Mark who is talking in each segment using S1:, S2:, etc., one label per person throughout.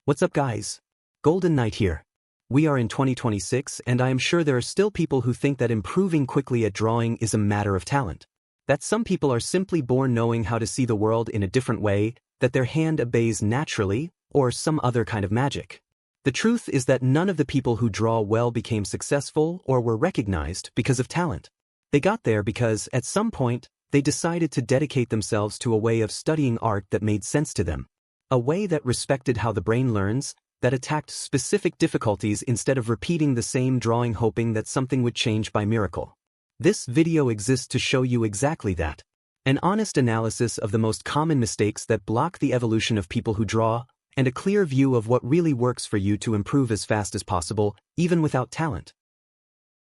S1: What's up, guys? Golden Knight here. We are in 2026 and I am sure there are still people who think that improving quickly at drawing is a matter of talent. That some people are simply born knowing how to see the world in a different way, that their hand obeys naturally, or some other kind of magic. The truth is that none of the people who draw well became successful or were recognized because of talent. They got there because, at some point, they decided to dedicate themselves to a way of studying art that made sense to them. A way that respected how the brain learns, that attacked specific difficulties instead of repeating the same drawing hoping that something would change by miracle. This video exists to show you exactly that. An honest analysis of the most common mistakes that block the evolution of people who draw, and a clear view of what really works for you to improve as fast as possible, even without talent.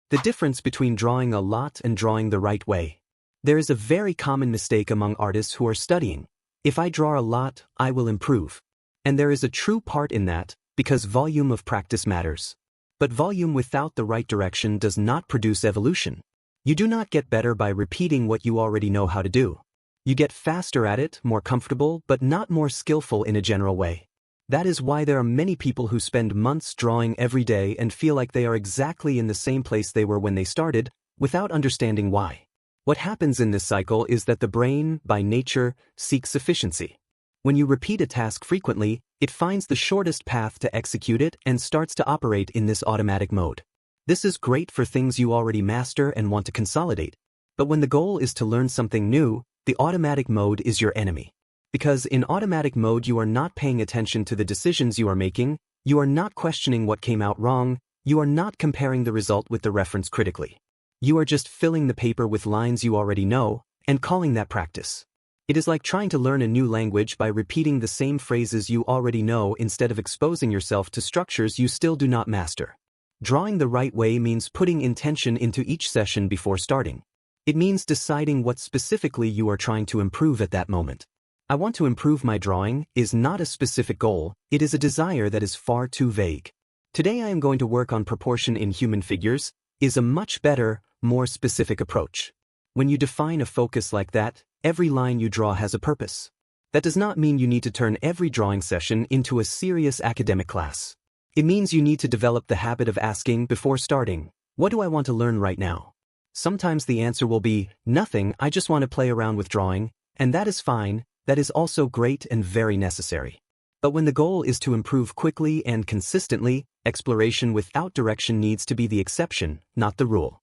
S1: The difference between drawing a lot and drawing the right way. There is a very common mistake among artists who are studying. If I draw a lot, I will improve. And there is a true part in that, because volume of practice matters. But volume without the right direction does not produce evolution. You do not get better by repeating what you already know how to do. You get faster at it, more comfortable, but not more skillful in a general way. That is why there are many people who spend months drawing every day and feel like they are exactly in the same place they were when they started, without understanding why. What happens in this cycle is that the brain, by nature, seeks efficiency. When you repeat a task frequently, it finds the shortest path to execute it and starts to operate in this automatic mode. This is great for things you already master and want to consolidate. But when the goal is to learn something new, the automatic mode is your enemy. Because in automatic mode you are not paying attention to the decisions you are making, you are not questioning what came out wrong, you are not comparing the result with the reference critically. You are just filling the paper with lines you already know, and calling that practice. It is like trying to learn a new language by repeating the same phrases you already know instead of exposing yourself to structures you still do not master. Drawing the right way means putting intention into each session before starting. It means deciding what specifically you are trying to improve at that moment. I want to improve my drawing is not a specific goal, it is a desire that is far too vague. Today I am going to work on proportion in human figures, is a much better, more specific approach. When you define a focus like that, every line you draw has a purpose. That does not mean you need to turn every drawing session into a serious academic class. It means you need to develop the habit of asking before starting, what do I want to learn right now? Sometimes the answer will be, nothing, I just want to play around with drawing, and that is fine, that is also great and very necessary. But when the goal is to improve quickly and consistently, exploration without direction needs to be the exception, not the rule.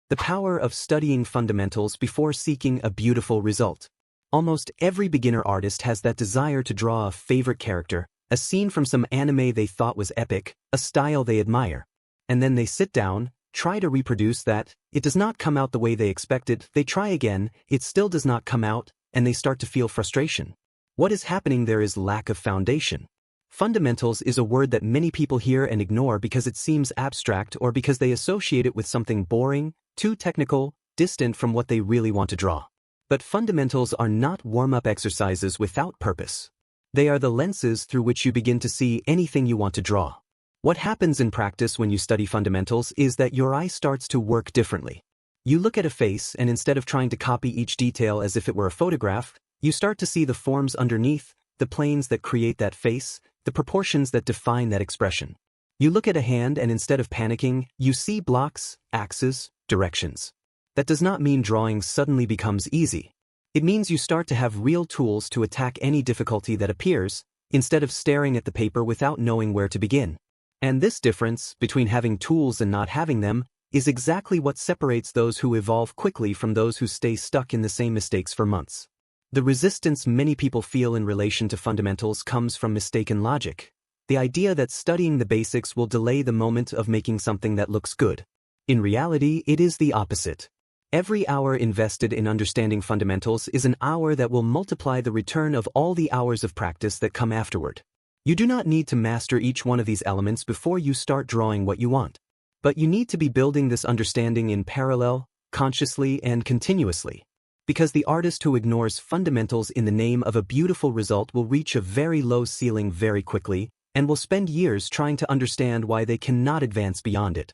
S1: The power of studying fundamentals before seeking a beautiful result. Almost every beginner artist has that desire to draw a favorite character, a scene from some anime they thought was epic, a style they admire. And then they sit down, try to reproduce that, it does not come out the way they expected, they try again, it still does not come out, and they start to feel frustration. What is happening there is lack of foundation. Fundamentals is a word that many people hear and ignore because it seems abstract or because they associate it with something boring, too technical, distant from what they really want to draw. But fundamentals are not warm-up exercises without purpose. They are the lenses through which you begin to see anything you want to draw. What happens in practice when you study fundamentals is that your eye starts to work differently. You look at a face and instead of trying to copy each detail as if it were a photograph, you start to see the forms underneath, the planes that create that face, the proportions that define that expression. You look at a hand and instead of panicking, you see blocks, axes, directions. That does not mean drawing suddenly becomes easy. It means you start to have real tools to attack any difficulty that appears, instead of staring at the paper without knowing where to begin. And this difference, between having tools and not having them, is exactly what separates those who evolve quickly from those who stay stuck in the same mistakes for months. The resistance many people feel in relation to fundamentals comes from mistaken logic. The idea that studying the basics will delay the moment of making something that looks good. In reality, it is the opposite. Every hour invested in understanding fundamentals is an hour that will multiply the return of all the hours of practice that come afterward. You do not need to master each one of these elements before you start drawing what you want. But you need to be building this understanding in parallel, consciously and continuously. Because the artist who ignores fundamentals in the name of a beautiful result will reach a very low ceiling very quickly, and will spend years trying to understand why they cannot advance beyond it.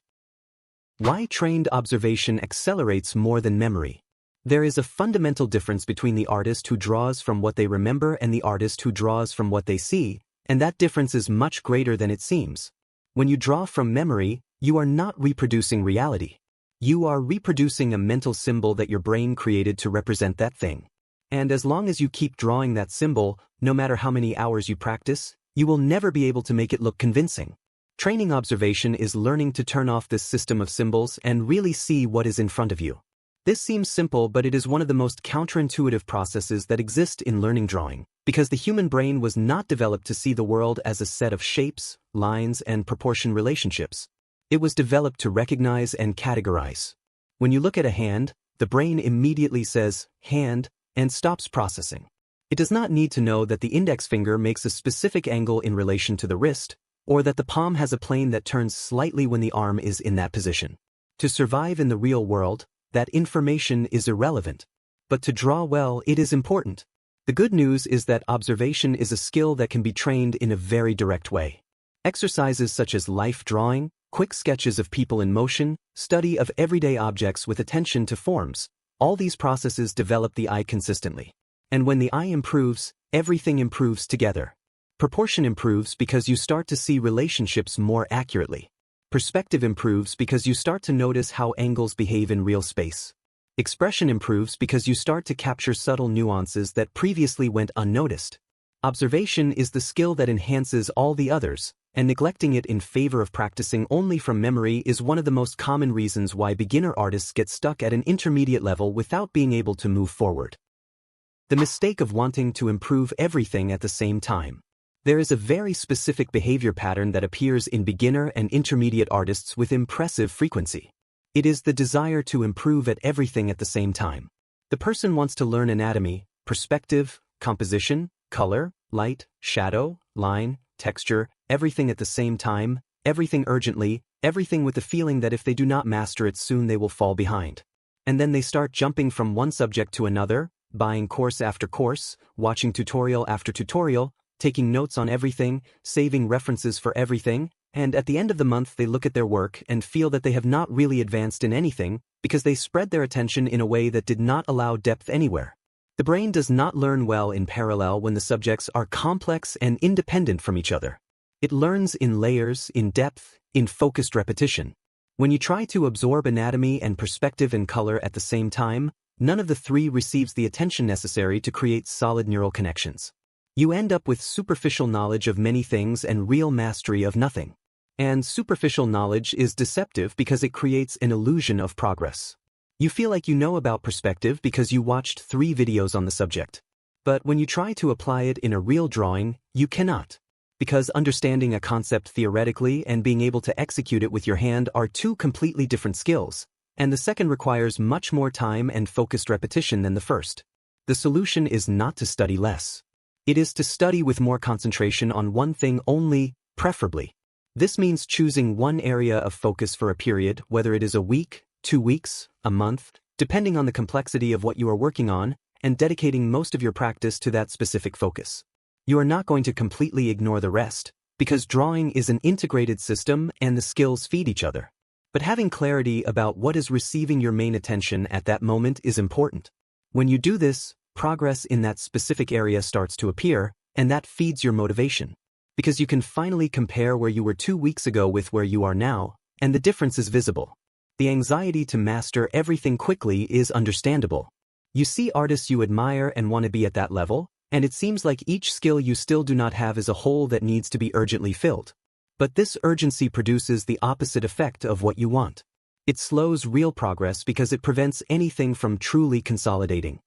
S1: Why trained observation accelerates more than memory. There is a fundamental difference between the artist who draws from what they remember and the artist who draws from what they see, And that difference is much greater than it seems. When you draw from memory, you are not reproducing reality. You are reproducing a mental symbol that your brain created to represent that thing. And as long as you keep drawing that symbol, no matter how many hours you practice, you will never be able to make it look convincing. Training observation is learning to turn off this system of symbols and really see what is in front of you. This seems simple, but it is one of the most counterintuitive processes that exist in learning drawing, because the human brain was not developed to see the world as a set of shapes, lines, and proportion relationships. It was developed to recognize and categorize. When you look at a hand, the brain immediately says, hand, and stops processing. It does not need to know that the index finger makes a specific angle in relation to the wrist, or that the palm has a plane that turns slightly when the arm is in that position. To survive in the real world, that information is irrelevant. But to draw well, it is important. The good news is that observation is a skill that can be trained in a very direct way. Exercises such as life drawing, quick sketches of people in motion, study of everyday objects with attention to forms, all these processes develop the eye consistently. And when the eye improves, everything improves together. Proportion improves because you start to see relationships more accurately. Perspective improves because you start to notice how angles behave in real space. Expression improves because you start to capture subtle nuances that previously went unnoticed. Observation is the skill that enhances all the others, and neglecting it in favor of practicing only from memory is one of the most common reasons why beginner artists get stuck at an intermediate level without being able to move forward. The mistake of wanting to improve everything at the same time. There is a very specific behavior pattern that appears in beginner and intermediate artists with impressive frequency. It is the desire to improve at everything at the same time. The person wants to learn anatomy, perspective, composition, color, light, shadow, line, texture, everything at the same time, everything urgently, everything with the feeling that if they do not master it soon they will fall behind. And then they start jumping from one subject to another, buying course after course, watching tutorial after tutorial, taking notes on everything, saving references for everything, and at the end of the month they look at their work and feel that they have not really advanced in anything because they spread their attention in a way that did not allow depth anywhere. The brain does not learn well in parallel when the subjects are complex and independent from each other. It learns in layers, in depth, in focused repetition. When you try to absorb anatomy and perspective and color at the same time, none of the three receives the attention necessary to create solid neural connections. You end up with superficial knowledge of many things and real mastery of nothing. And superficial knowledge is deceptive because it creates an illusion of progress. You feel like you know about perspective because you watched 3 videos on the subject. But when you try to apply it in a real drawing, you cannot. Because understanding a concept theoretically and being able to execute it with your hand are 2 completely different skills, and the second requires much more time and focused repetition than the first. The solution is not to study less. It is to study with more concentration on one thing only, preferably. This means choosing one area of focus for a period, whether it is a week, 2 weeks, a month, depending on the complexity of what you are working on, and dedicating most of your practice to that specific focus. You are not going to completely ignore the rest, because drawing is an integrated system and the skills feed each other. But having clarity about what is receiving your main attention at that moment is important. When you do this, progress in that specific area starts to appear, and that feeds your motivation. Because you can finally compare where you were 2 weeks ago with where you are now, and the difference is visible. The anxiety to master everything quickly is understandable. You see artists you admire and want to be at that level, and it seems like each skill you still do not have is a hole that needs to be urgently filled. But this urgency produces the opposite effect of what you want. It slows real progress because it prevents anything from truly consolidating.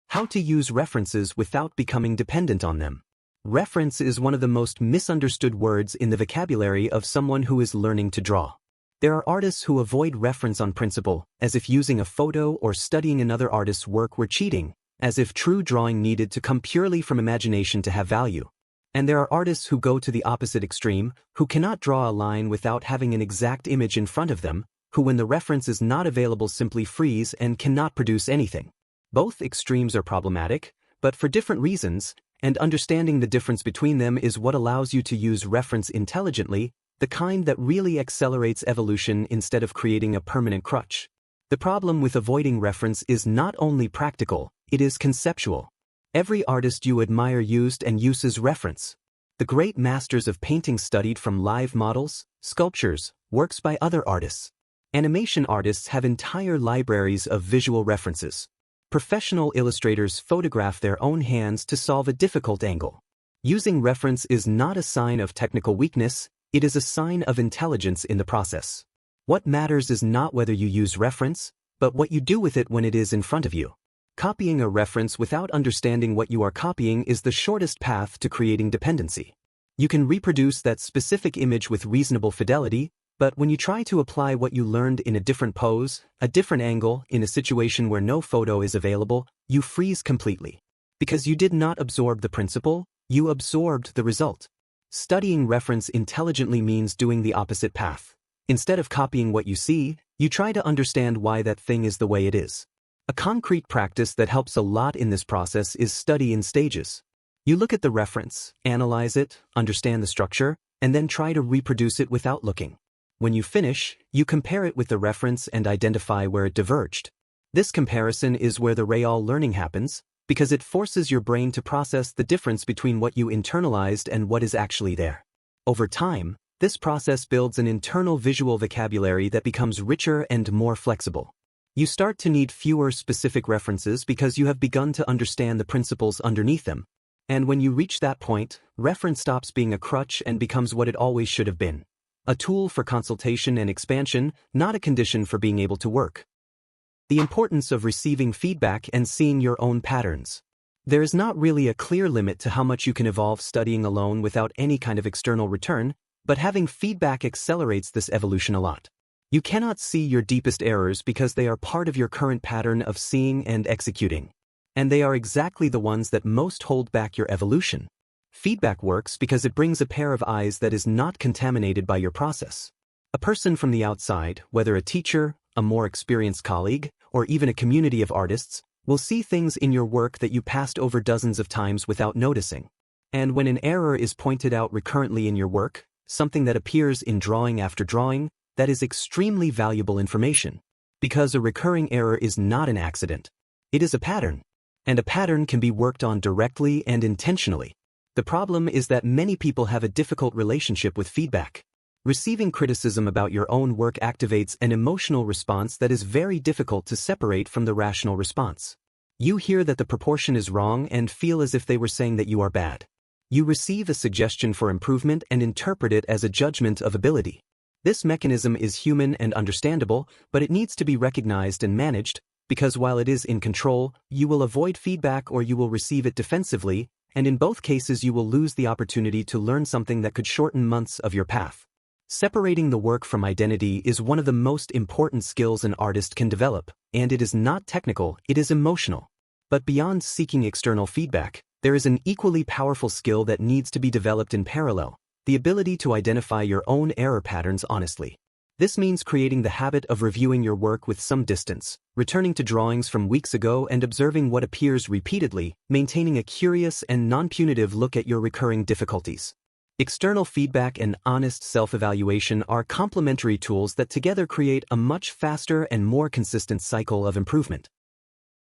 S1: How to use references without becoming dependent on them. Reference is one of the most misunderstood words in the vocabulary of someone who is learning to draw. There are artists who avoid reference on principle, as if using a photo or studying another artist's work were cheating, as if true drawing needed to come purely from imagination to have value. And there are artists who go to the opposite extreme, who cannot draw a line without having an exact image in front of them, who when the reference is not available simply freeze and cannot produce anything. Both extremes are problematic, but for different reasons, and understanding the difference between them is what allows you to use reference intelligently, the kind that really accelerates evolution instead of creating a permanent crutch. The problem with avoiding reference is not only practical, it is conceptual. Every artist you admire used and uses reference. The great masters of painting studied from live models, sculptures, works by other artists. Animation artists have entire libraries of visual references. Professional illustrators photograph their own hands to solve a difficult angle. Using reference is not a sign of technical weakness, it is a sign of intelligence in the process. What matters is not whether you use reference, but what you do with it when it is in front of you. Copying a reference without understanding what you are copying is the shortest path to creating dependency. You can reproduce that specific image with reasonable fidelity, but when you try to apply what you learned in a different pose, a different angle, in a situation where no photo is available, you freeze completely. Because you did not absorb the principle, you absorbed the result. Studying reference intelligently means doing the opposite path. Instead of copying what you see, you try to understand why that thing is the way it is. A concrete practice that helps a lot in this process is study in stages. You look at the reference, analyze it, understand the structure, and then try to reproduce it without looking. When you finish, you compare it with the reference and identify where it diverged. This comparison is where the real learning happens, because it forces your brain to process the difference between what you internalized and what is actually there. Over time, this process builds an internal visual vocabulary that becomes richer and more flexible. You start to need fewer specific references because you have begun to understand the principles underneath them. And when you reach that point, reference stops being a crutch and becomes what it always should have been. A tool for consultation and expansion, not a condition for being able to work. The importance of receiving feedback and seeing your own patterns. There is not really a clear limit to how much you can evolve studying alone without any kind of external return, but having feedback accelerates this evolution a lot. You cannot see your deepest errors because they are part of your current pattern of seeing and executing. And they are exactly the ones that most hold back your evolution. Feedback works because it brings a pair of eyes that is not contaminated by your process. A person from the outside, whether a teacher, a more experienced colleague, or even a community of artists, will see things in your work that you passed over dozens of times without noticing. And when an error is pointed out recurrently in your work, something that appears in drawing after drawing, that is extremely valuable information. Because a recurring error is not an accident. It is a pattern. And a pattern can be worked on directly and intentionally. The problem is that many people have a difficult relationship with feedback. Receiving criticism about your own work activates an emotional response that is very difficult to separate from the rational response. You hear that the proportion is wrong and feel as if they were saying that you are bad. You receive a suggestion for improvement and interpret it as a judgment of ability. This mechanism is human and understandable, but it needs to be recognized and managed, because while it is in control, you will avoid feedback or you will receive it defensively, and in both cases you will lose the opportunity to learn something that could shorten months of your path. Separating the work from identity is one of the most important skills an artist can develop, and it is not technical, it is emotional. But beyond seeking external feedback, there is an equally powerful skill that needs to be developed in parallel: the ability to identify your own error patterns honestly. This means creating the habit of reviewing your work with some distance, returning to drawings from weeks ago and observing what appears repeatedly, maintaining a curious and non-punitive look at your recurring difficulties. External feedback and honest self-evaluation are complementary tools that together create a much faster and more consistent cycle of improvement.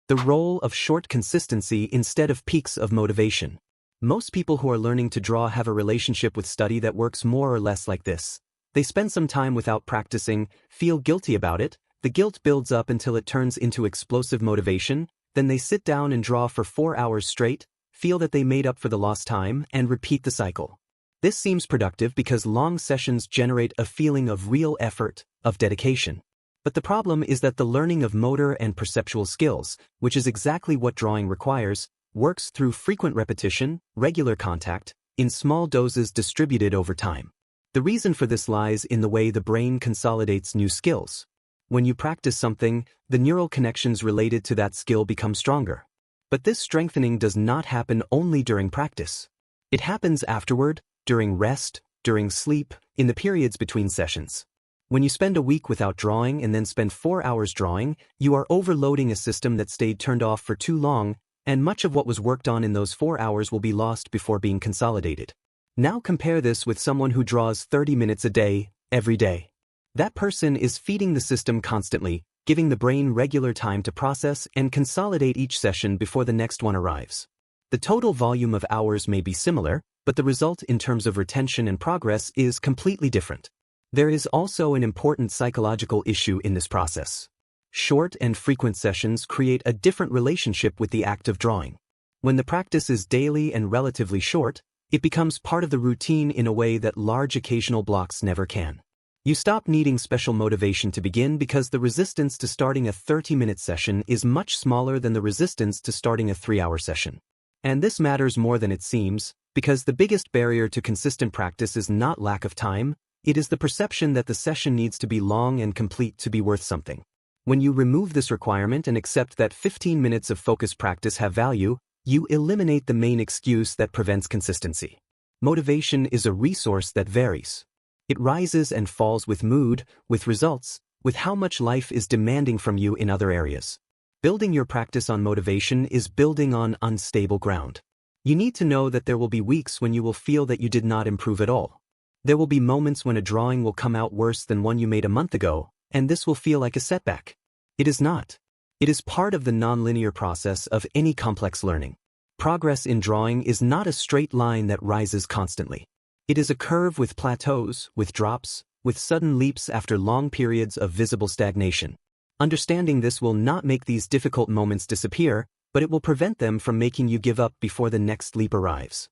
S1: The role of short consistency instead of peaks of motivation. Most people who are learning to draw have a relationship with study that works more or less like this. They spend some time without practicing, feel guilty about it, the guilt builds up until it turns into explosive motivation, then they sit down and draw for 4 hours straight, feel that they made up for the lost time, and repeat the cycle. This seems productive because long sessions generate a feeling of real effort, of dedication. But the problem is that the learning of motor and perceptual skills, which is exactly what drawing requires, works through frequent repetition, regular contact, in small doses distributed over time. The reason for this lies in the way the brain consolidates new skills. When you practice something, the neural connections related to that skill become stronger. But this strengthening does not happen only during practice. It happens afterward, during rest, during sleep, in the periods between sessions. When you spend a week without drawing and then spend 4 hours drawing, you are overloading a system that stayed turned off for too long, and much of what was worked on in those 4 hours will be lost before being consolidated. Now compare this with someone who draws 30 minutes a day, every day. That person is feeding the system constantly, giving the brain regular time to process and consolidate each session before the next one arrives. The total volume of hours may be similar, but the result in terms of retention and progress is completely different. There is also an important psychological issue in this process. Short and frequent sessions create a different relationship with the act of drawing. When the practice is daily and relatively short, it becomes part of the routine in a way that large occasional blocks never can. You stop needing special motivation to begin because the resistance to starting a 30-minute session is much smaller than the resistance to starting a 3-hour session. And this matters more than it seems, because the biggest barrier to consistent practice is not lack of time, it is the perception that the session needs to be long and complete to be worth something. When you remove this requirement and accept that 15 minutes of focused practice have value, you eliminate the main excuse that prevents consistency. Motivation is a resource that varies. It rises and falls with mood, with results, with how much life is demanding from you in other areas. Building your practice on motivation is building on unstable ground. You need to know that there will be weeks when you will feel that you did not improve at all. There will be moments when a drawing will come out worse than one you made a month ago, and this will feel like a setback. It is not. It is part of the nonlinear process of any complex learning. Progress in drawing is not a straight line that rises constantly. It is a curve with plateaus, with drops, with sudden leaps after long periods of visible stagnation. Understanding this will not make these difficult moments disappear, but it will prevent them from making you give up before the next leap arrives.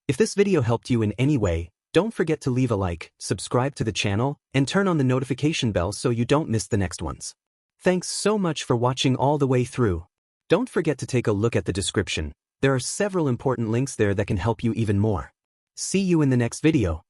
S1: If this video helped you in any way, don't forget to leave a like, subscribe to the channel, and turn on the notification bell so you don't miss the next ones. Thanks so much for watching all the way through. Don't forget to take a look at the description. There are several important links there that can help you even more. See you in the next video.